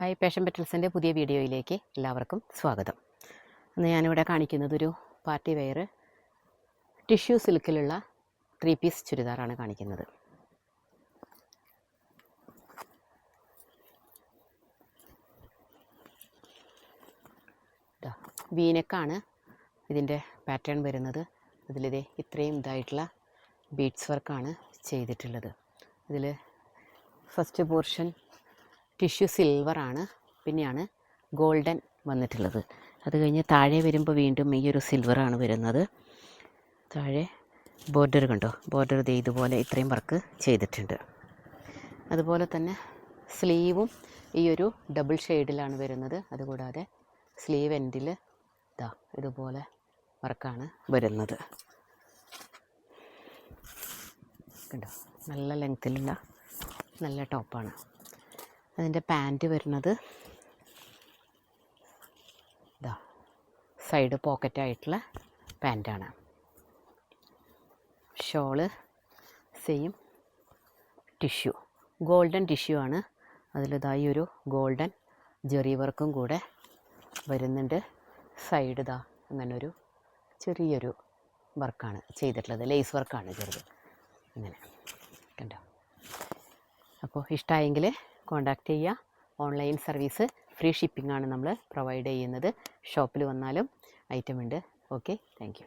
Hi, passion പെറ്റൽസിൻ്റെ പുതിയ വീഡിയോയിലേക്ക് എല്ലാവർക്കും സ്വാഗതം. ഇന്ന് ഞാനിവിടെ കാണിക്കുന്നത് ഒരു പാർട്ടി വെയർ ടിഷ്യൂ സിൽക്കിലുള്ള 3 പീസ് ചുരിദാറാണ് കാണിക്കുന്നത്. വീനെക്കാണ് ഇതിൻ്റെ പാറ്റേൺ വരുന്നത്. ഇതിലിത് ഇത്രയും ഇതായിട്ടുള്ള ബീഡ്സ് വർക്കാണ് ചെയ്തിട്ടുള്ളത്. ഇതിൽ ഫസ്റ്റ് പോർഷൻ ടിഷ്യൂ സിൽവറാണ്, പിന്നെയാണ് ഗോൾഡൻ വന്നിട്ടുള്ളത്. അത് കഴിഞ്ഞ് താഴെ വരുമ്പോൾ വീണ്ടും ഈ ഒരു സിൽവറാണ് വരുന്നത്. താഴെ ബോർഡർ കണ്ടോ, ബോർഡർ ഇതുപോലെ ഇത്രയും വർക്ക് ചെയ്തിട്ടുണ്ട്. അതുപോലെ തന്നെ സ്ലീവും ഈ ഒരു ഡബിൾ ഷെയ്ഡിലാണ് വരുന്നത്. അതുകൂടാതെ സ്ലീവ് എൻഡിൽ ഇതുപോലെ വർക്കാണ് വരുന്നത്. കണ്ടോ, നല്ല ലെങ്ത്തിലുള്ള നല്ല ടോപ്പാണ്. അതിൻ്റെ പാൻറ്റ് വരുന്നത് സൈഡ് പോക്കറ്റായിട്ടുള്ള പാൻറ്റാണ്. Shawl same tissue, golden tissue ആണ്. അതിലിതായി ഒരു ഗോൾഡൻ ജെറി വർക്കും കൂടെ വരുന്നുണ്ട്. സൈഡ് അങ്ങനൊരു ചെറിയൊരു വർക്കാണ് ചെയ്തിട്ടുള്ളത്, ലേസ് വർക്കാണ് ചെറുത്. അങ്ങനെ കണ്ടോ. അപ്പോൾ ഇഷ്ടമായെങ്കിൽ കോൺടാക്റ്റ് ചെയ്യുക. ഓൺലൈൻ സർവീസ്, ഫ്രീ ഷിപ്പിംഗ് ആണ് നമ്മൾ പ്രൊവൈഡ് ചെയ്യുന്നത്. ഷോപ്പിൽ വന്നാലും ഐറ്റം ഉണ്ട്. Okay, thank you.